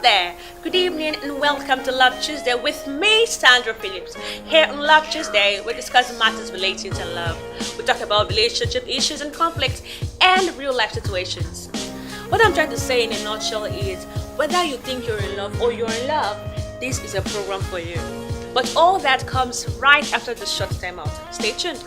there, good evening and welcome to Love Tuesday with me, Sandra Phillips. Here on Love Tuesday, we discuss matters relating to love. We talk about relationship issues and conflicts and real life situations. What I'm trying to say in a nutshell is whether you think you're in love or you're in love, this is a program for you. But all that comes right after the short time out. Stay tuned.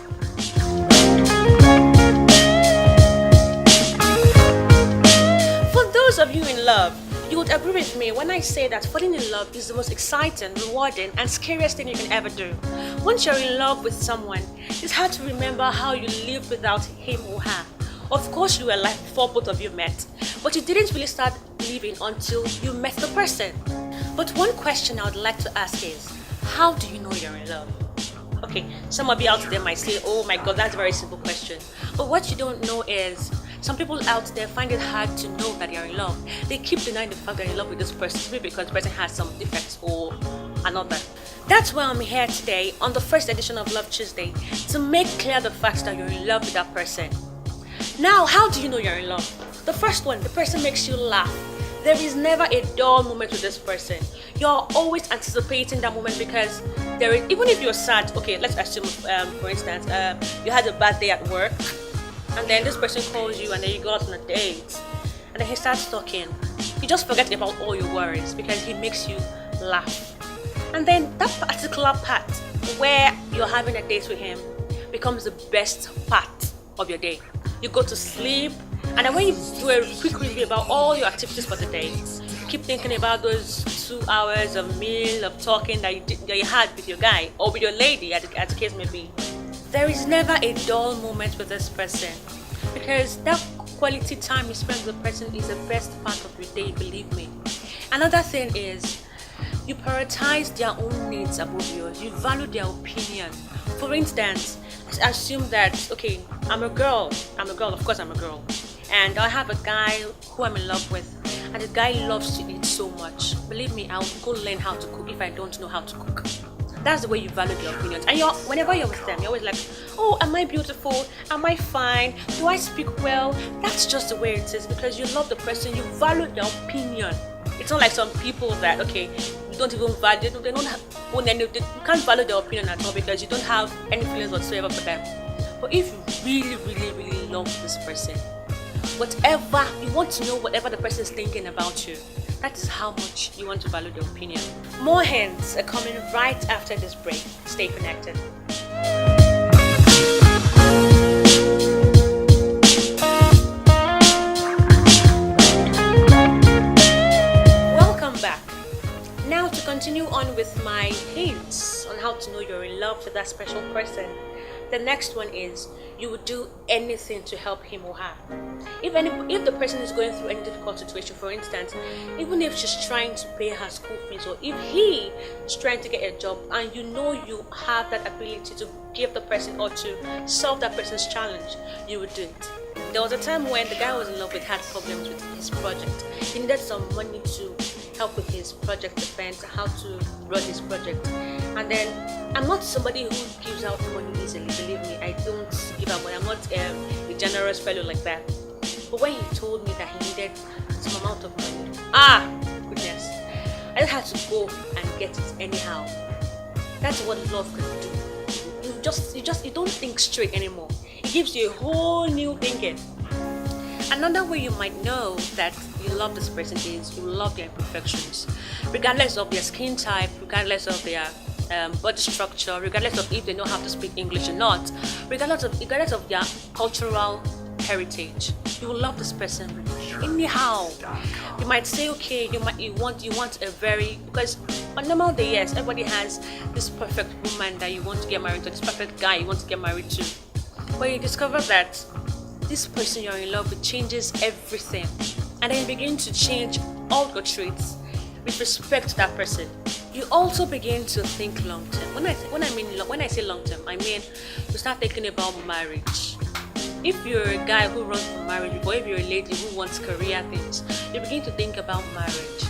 For those of you in love, you would agree with me when I say that falling in love is the most exciting, rewarding, and scariest thing you can ever do. Once you're in love with someone, it's hard to remember how you lived without him or her. Of course, you were alive before both of you met, but you didn't really start living until you met the person. But one question I would like to ask is, how do you know you're in love? Okay, some of you out there might say, oh my god, that's a very simple question. But what you don't know is, some people out there find it hard to know that they're in love. They keep denying the fact they're in love with this person, maybe because the person has some defects or another. That's why I'm here today on the first edition of Love Tuesday to make clear the fact that you're in love with that person. Now, how do you know you're in love? The first one, the person makes you laugh. There is never a dull moment with this person. You're always anticipating that moment because there is, even if you're sad, okay, let's assume, for instance, you had a bad day at work, and then this person calls you and then you go out on a date, and then he starts talking. You just forget about all your worries because he makes you laugh. And then that particular part where you're having a date with him becomes the best part of your day. You go to sleep, and then when you do a quick review about all your activities for the day, you keep thinking about those 2 hours of meal, of talking that you had with your guy or with your lady, as the case may be. There is never a dull moment with this person because that quality time you spend with the person is the best part of your day, believe me. Another thing is, you prioritize their own needs above yours. You value their opinion. For instance, assume that, okay, I'm a girl, of course I'm a girl, and I have a guy who I'm in love with, and the guy loves to eat so much. Believe me, I'll go learn how to cook if I don't know how to cook. That's the way you value their opinions. And whenever you're with them, you're always like, oh, am I beautiful? Am I fine? Do I speak well? That's just the way it is because you love the person, you value their opinion. It's not like some people that, okay, you don't even value, they don't have, you can't value their opinion at all because you don't have any feelings whatsoever for them. But if you really, really, really love this person, whatever, you want to know whatever the person is thinking about you, that is how much you want to value their opinion. More hints are coming right after this break. Stay connected. Welcome back. Now to continue on with my hints on how to know you're in love with that special person. The next one is you would do anything to help him or her. If the person is going through any difficult situation, for instance, even if she's trying to pay her school fees or if he is trying to get a job and you know you have that ability to give the person or to solve that person's challenge, you would do it. There was a time when the guy I was in love with had problems with his project. He needed some money to help with his project defense, how to run his project. And then I'm not somebody who gives out money easily, believe me. I don't give out money. I'm not a generous fellow like that. But when he told me that he needed some amount of money, goodness, I just had to go and get it anyhow. That's what love can do. You don't think straight anymore. It gives you a whole new thinking. Another way you might know that you love this person is you love their imperfections, regardless of their skin type, regardless of their body structure, regardless of if they know how to speak English or not, regardless of their cultural heritage. You will love this person anyhow. You might say, okay, you want a very, because on normal day, yes, everybody has this perfect woman that you want to get married to, this perfect guy you want to get married to. But you discover that this person you're in love with changes everything, and then you begin to change all your traits with respect to that person. You also begin to think long term. When I say long term, I mean you start thinking about marriage. If you're a guy who runs for marriage, or if you're a lady who wants career things, you begin to think about marriage.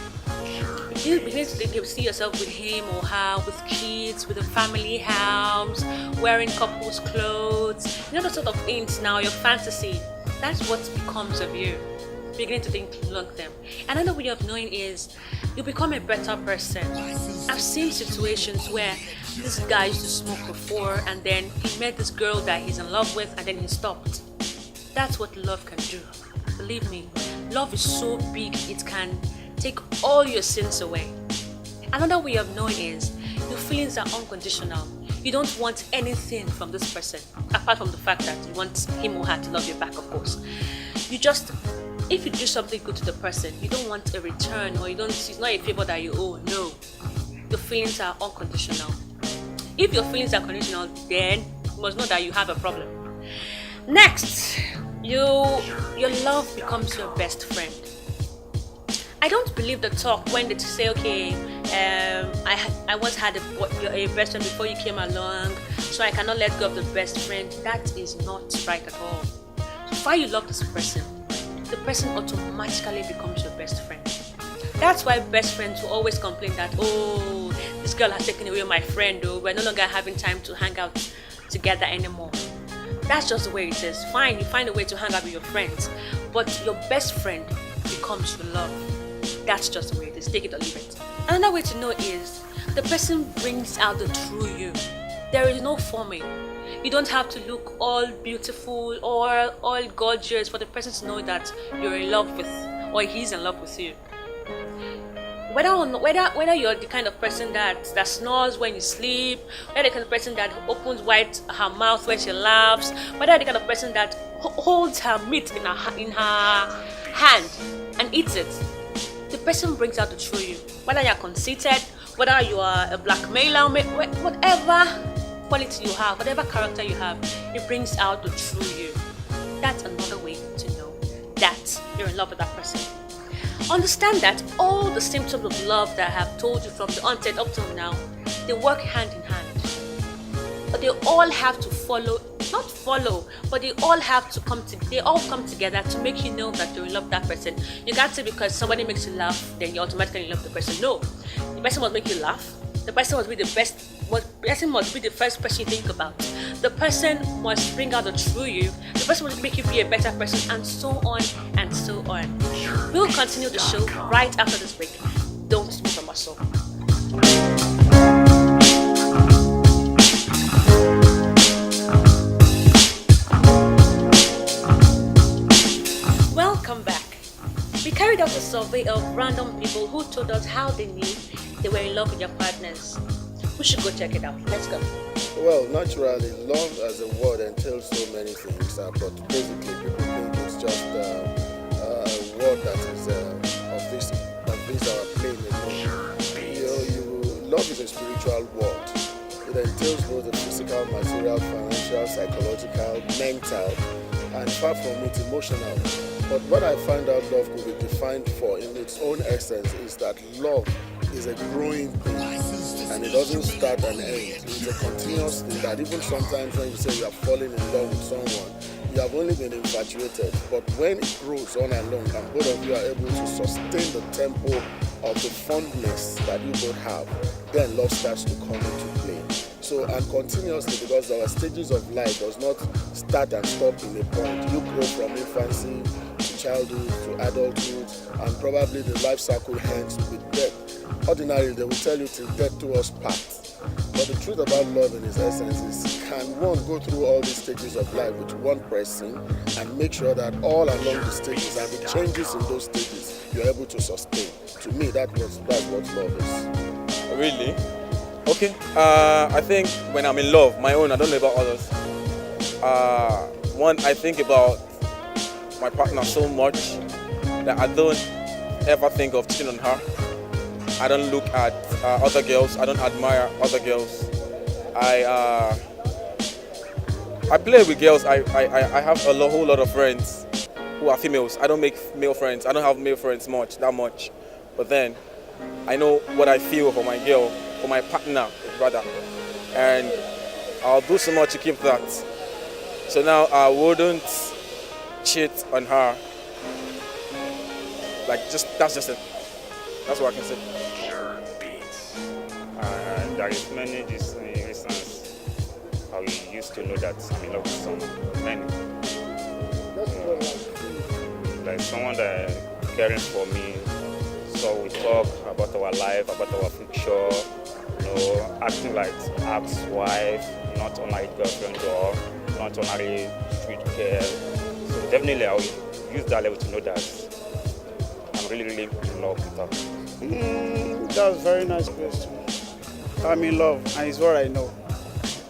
You begin to think, you see yourself with him or her, with kids, with a family house, wearing couples clothes, you know, the sort of things now, your fantasy. That's what becomes of you. beginning to think long term. Another way of knowing is you become a better person. I've seen situations where this guy used to smoke before and then he met this girl that he's in love with and then he stopped. That's what love can do. Believe me, love is so big it can take all your sins away. Another way of knowing is your feelings are unconditional. You don't want anything from this person apart from the fact that you want him or her to love you back, of course. You just, if you do something good to the person, you don't want a return or it's not a favor that you owe. No, your feelings are unconditional. If your feelings are conditional, then you must know that you have a problem. Next, your love becomes your best friend. I don't believe the talk when they say, okay, I once had a best friend before you came along, so I cannot let go of the best friend. That is not right at all. So while you love this person, the person automatically becomes your best friend. That's why best friends will always complain that, oh, this girl has taken away my friend, or we're no longer having time to hang out together anymore. That's just the way it is. Fine, you find a way to hang out with your friends, but your best friend becomes your love. That's just the way it is. Take it or leave it. Another way to know is the person brings out the true you. There is no forming. You don't have to look all beautiful or all gorgeous for the person to know that you're in love with or he's in love with you. Whether you're the kind of person that snores when you sleep, whether the kind of person that opens wide her mouth when she laughs, whether the kind of person that holds her meat in her hand and eats it, the person brings out the true you. Whether you're conceited, whether you are a blackmailer, whatever quality you have, whatever character you have, it brings out the true you. That's another way to know that you're in love with that person. Understand that all the symptoms of love that I have told you from the onset up till now, they work hand in hand. But they all have to but they all have to they all come together to make you know that you're in love with that person. You can't say because somebody makes you laugh, then you automatically love the person. No. The person must make you laugh. The person must be the first person you think about. The person must bring out the true you. The person must make you be a better person, and so on and so on. We'll continue the show right after this break. Don't move from our soul. Welcome back. We carried out a survey of random people who told us how they knew they were in love with their partners. We should go check it out. Let's go. Well, naturally, love as a word entails so many things, but basically people think it's just a word that is of this our plane. Love is a spiritual word. It entails both the physical, material, financial, psychological, mental, and far from it, emotional. But what I find out love could be defined for in its own essence is that love is a growing thing, and it doesn't start and end. It's a continuous thing that even sometimes when you say you are falling in love with someone, you have only been infatuated, but when it grows on and on and both of you are able to sustain the tempo of the fondness that you both have, then love starts to come into play. So, and continuously, because our stages of life does not start and stop in a point. You grow from infancy to childhood to adulthood, and probably the life cycle ends with death. Ordinarily, they will tell you till death do us part. But the truth about love in its essence is, can one go through all these stages of life with one person and make sure that all along the stages and the changes in those stages you're able to sustain? To me, that's what love is. Really? Okay. I think when I'm in love, my own, I don't know about others. One, I think about my partner so much that I don't ever think of cheating on her. I don't look at other girls. I don't admire other girls. I play with girls. I have a whole lot of friends who are females. I don't make male friends. I don't have male friends that much. But then I know what I feel for my girl, for my partner, rather. And I'll do so much to keep that. So now I wouldn't cheat on her. That's just it. That's what I can say. There is many reasons how you used to know that I'm in love with someone. Many. like someone that caring for me. So we talk about our life, about our future, acting like Ab's wife, not honorary girlfriend or not honorary street girl. So definitely I'll use that level to know that I'm really, really in love with her. That was a very nice question. I'm in love, and it's what I know.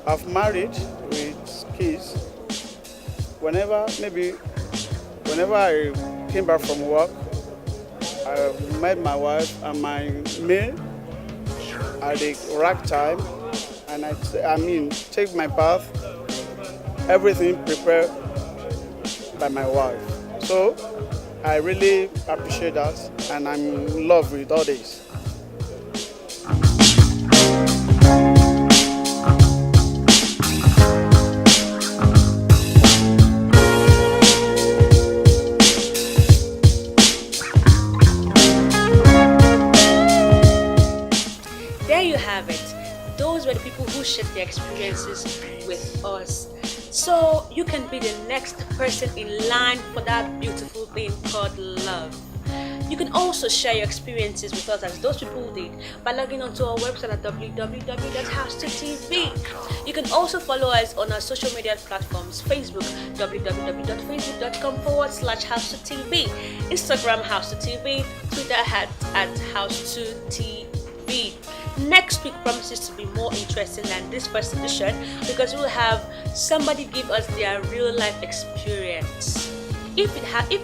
I've married with kids. Whenever I came back from work, I met my wife and my meal at the right time, and take my bath, everything prepared by my wife. So I really appreciate that, and I'm in love with all this. There you have it. Those were the people who shared their experiences with us. So you can be the next person in line for that beautiful thing called love. You can also share your experiences with us as those people did by logging onto our website at www.house2tv. You can also follow us on our social media platforms: Facebook, www.facebook.com/house2tv, Instagram house2tv, Twitter at house2tv. Next week promises to be more interesting than this first edition because we'll have somebody give us their real life experience. If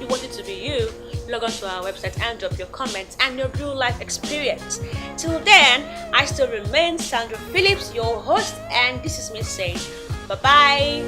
you want it to be you, log on to our website and drop your comments and your real life experience. Till then, I still remain Sandra Phillips, your host, and this is me saying bye bye.